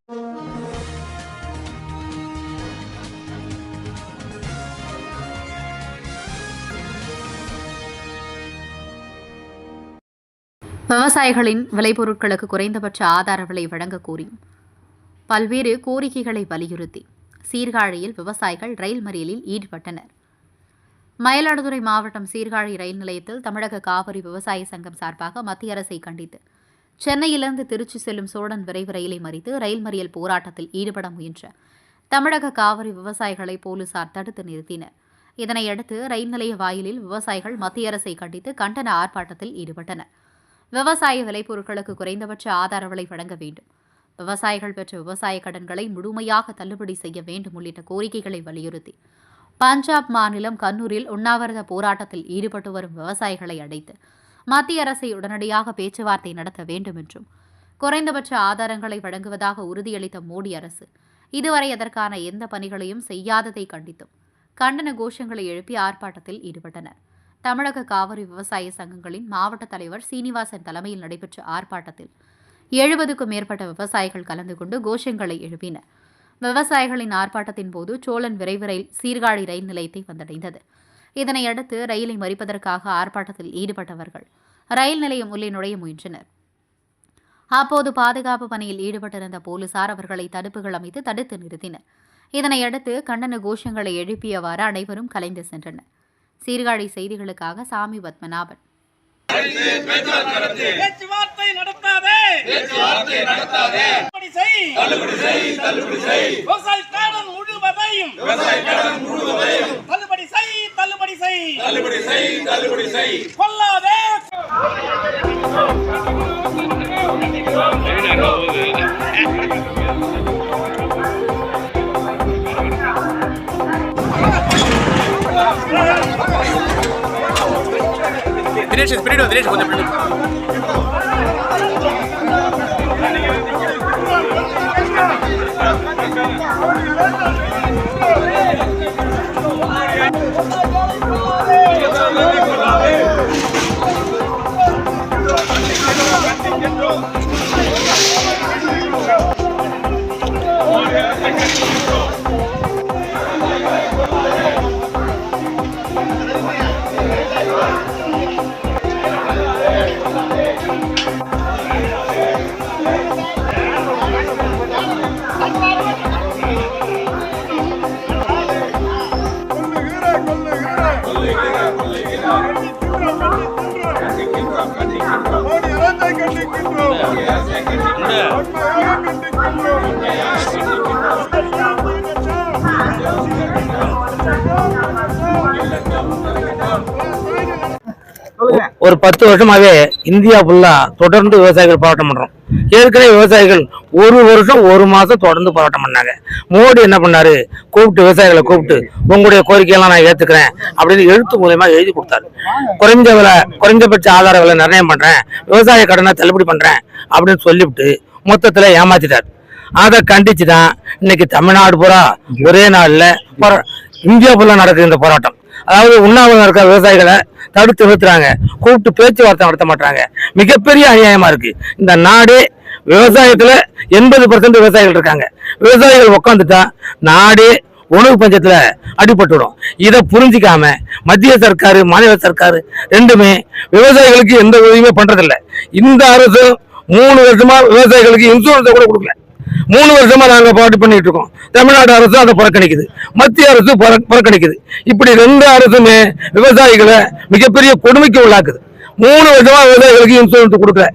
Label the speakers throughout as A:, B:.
A: விவசாயிகளின் விளைபொருட்களுக்கு குறைந்தபட்ச ஆதார விலை வழங்க கோரியும் பல்வேறு கோரிக்கைகளை வலியுறுத்தி சீர்காழியில் விவசாயிகள் ரயில் மறியலில் ஈடுபட்டனர். மயிலாடுதுறை மாவட்டம் சீர்காழி ரயில் நிலையத்தில் தமிழக காவிரி விவசாய சங்கம் சார்பாக மத்திய அரசை கண்டித்து சென்னையிலிருந்து திருச்சி செல்லும் சோழன் விரைவு ரயிலை மறித்து ரயில் மறியல் போராட்டத்தில் ஈடுபட முயன்ற தமிழக காவிரி விவசாயிகளை போலீசார் தடுத்து நிறுத்தினர். இதனையடுத்து ரயில் நிலைய வாயிலில் விவசாயிகள் மத்திய அரசை கண்டித்து கண்டன ஆர்ப்பாட்டத்தில் ஈடுபட்டனர். விவசாய விளைபொருட்களுக்கு குறைந்தபட்ச ஆதார விலை வழங்க வேண்டும், விவசாயிகள் பெற்ற விவசாய கடன்களை முழுமையாக தள்ளுபடி செய்ய வேண்டும் உள்ளிட்ட கோரிக்கைகளை வலியுறுத்தி பஞ்சாப் மாநிலம் கண்ணூரில் உண்ணாவிரத போராட்டத்தில் ஈடுபட்டு வரும் விவசாயிகளை அழைத்து மத்திய அரசை உடனடியாக பேச்சுவார்த்தை நடத்த வேண்டும் என்றும் குறைந்தபட்ச ஆதாரங்களை வழங்குவதாக உறுதியளித்த மோடி அரசு இதுவரை அதற்கான எந்த பணிகளையும் செய்யாததை கண்டித்தும் கண்டன கோஷங்களை எழுப்பி ஆர்ப்பாட்டத்தில் ஈடுபட்டனர். தமிழக காவிரி விவசாய சங்கங்களின் மாவட்ட தலைவர் சீனிவாசன் தலைமையில் நடைபெற்ற ஆர்ப்பாட்டத்தில் 70க்கும் மேற்பட்ட விவசாயிகள் கலந்து கொண்டு கோஷங்களை எழுப்பினர். விவசாயிகளின் ஆர்ப்பாட்டத்தின் போது சோழன் விரைவு ரயில் சீர்காழி ரயில் நிலையத்தை வந்தடைந்தது. இதனையடுத்து ரயிலை மறிப்பதற்காக ஆர்ப்பாட்டத்தில் ஈடுபட்டவர்கள் ரயில் நிலையம் உள்ளே நுழைய முயன்றனர். அப்போது பாதுகாப்பு பணியில் ஈடுபட்டிருந்த போலீசார் அவர்களை தடுப்புகள் அமைத்து தடுத்து நிறுத்தினர். இதனையடுத்து கண்டன கோஷங்களை எழுப்பியவாறு அனைவரும் கலைந்து சென்றனர். சீர்காழி செய்திகளுக்காக சாமி பத்மநாபன்.
B: பேச்சுவார்த்தை நடத்தாதே, விவசாய கடன் முழுவதையும் தள்ளுபடி செய், கொல்லாதே.
C: Dinesh, கொஞ்சம்
D: ஒரு 10 வருஷமாவே இந்தியா ஃபுல்லா தொடர்ந்து விவசாயிகள் போராட்டம் பண்றோம். ஏற்கனவே விவசாயிகள் ஒரு வருஷம் 1 மாசம் தொடர்ந்து போராட்டம் பண்ணாங்க. மோடி என்ன பண்ணாரு, கூப்பிட்டு விவசாயிகளை கூப்பிட்டு உங்களுடைய கோரிக்கையெல்லாம் நான் ஏத்துக்கிறேன் அப்படின்னு எழுத்து மூலமா எழுதி கொடுத்தாரு. குறைஞ்சபட்ச ஆதார விலை நிர்ணயம் பண்றேன், விவசாய கடனை தள்ளுபடி பண்றேன் அப்படின்னு சொல்லிவிட்டு மொத்தத்துல ஏமாத்திட்டார். அதை கண்டிச்சுதான் இன்னைக்கு தமிழ்நாடு பூரா ஒரே நாள்ல இந்தியா ஃபுல்லா நடக்குது இந்த போராட்டம். அதாவது உண்ணாவிரதம் இருக்க விவசாயிகளை தடுத்து நிறுத்துறாங்க, கூப்பிட்டு பேச்சுவார்த்தை நடத்த மாட்டாங்க. மிகப்பெரிய அநியாயமா இருக்கு. இந்த நாடே விவசாயத்துல 80% விவசாயிகள் இருக்காங்க. விவசாயிகள் உட்காந்துட்டா நாடே உணவு பஞ்சத்துல அடிபட்டுடும். இதை புரிஞ்சிக்காம மத்திய சர்க்காரு மாநில சர்க்காரு ரெண்டுமே விவசாயிகளுக்கு எந்த உதவியுமே பண்றதில்லை. இந்த அரசு 3 வருஷமா விவசாயிகளுக்கு இன்சூரன்ஸை கூட கொடுக்கல. 3 வருஷமா நாங்க பாட்டு பண்ணிட்டு இருக்கோம். தமிழ்நாடு அரசு அதை புறக்கணிக்குது, மத்திய அரசு புறக்கணிக்குது. இப்படி 2 அரசுமே விவசாயிகளை மிகப்பெரிய கொடுமைக்கு உள்ளாக்குது. 3 வருஷமா விவசாயிகளுக்கு இன்சூரன்ஸ் கொடுக்கல.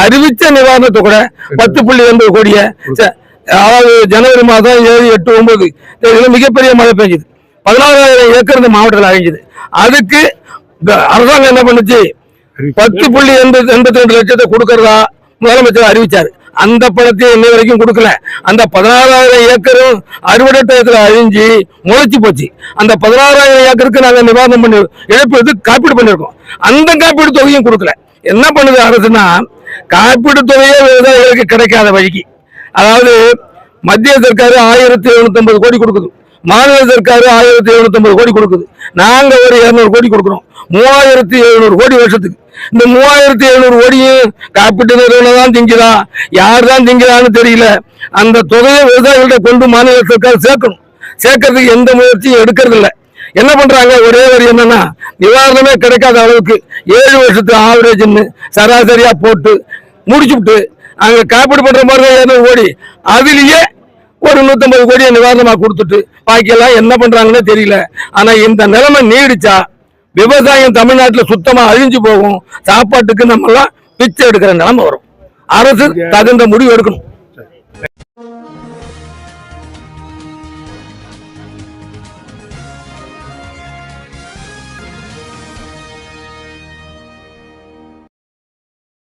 D: அறிவிச்ச நிவாரணத்தை கூட 10.8 கோடியை அதாவது ஜனவரி மாதம் 7, 8, 9 தேதியில மிகப்பெரிய மழை பெஞ்சது. 16,000 ஏக்கர் இந்த மாவட்டத்தில் அழிஞ்சது. அதுக்கு அரசாங்கம் என்ன பண்ணுச்சு, 10.82 லட்சத்தை கொடுக்கறதா முதலமைச்சர் அறிவிச்சாரு. அந்த பணத்தை இன்னை வரைக்கும் கொடுக்கல. அந்த 16,000 ஏக்கரும் அறுவடை டயத்துல அழிஞ்சு முளைச்சு போச்சு. அந்த 16,000 ஏக்கருக்கு நாங்க நிவாரணம் பண்ணி இழப்பீடு காப்பீடு பண்ணிருக்கோம். அந்த காப்பீடு தொகையும் கொடுக்கல. என்ன பண்ணுது அரசுனா, காப்பீடு தொகையே விவசாயிகளுக்கு கிடைக்காத வழிக்கு, அதாவது மத்திய சர்க்காரு 1,750 கோடி கொடுக்குது, மாநில சர்க்காரு 1,750 கோடி கொடுக்குது, நாங்க ஒரு 200 கோடி கொடுக்குறோம். 3,700 கோடி வருஷத்துக்கு.
E: இந்த 3700 கோடியும் காப்பீட்டு நிறுவனம் தான் திங்குதா, யார் தான் திங்குதான்னு தெரியல. அந்த தொகையை விவசாயிகள்ட்ட கொண்டு மாநில சர்க்கார் சேர்க்கணும். சேர்க்கறதுக்கு எந்த முயற்சியும் எடுக்கிறது இல்லை. என்ன பண்றாங்க, ஒரே வரி என்னன்னா நிவாரணமே கிடைக்காத அளவுக்கு 7 வருஷத்து ஆவரேஜ்னு சராசரியா போட்டு முடிச்சுட்டு அங்க காப்பீடு பண்ற மாதிரி 200 கோடி, அதுலயே ஒரு 150 கோடியை நிவாரணமா கொடுத்துட்டு பாக்கியெல்லாம் என்ன பண்றாங்கன்னு தெரியல. ஆனா இந்த நிலைமை நீடிச்சா விவசாயம் தமிழ்நாட்டில் சுத்தமா அழிஞ்சு போகும். சாப்பாட்டுக்கு நம்ம எல்லாம் பிச்சை எடுக்கிற நிலைமை வரும். அரசு தகுந்த முடிவு எடுக்கணும்.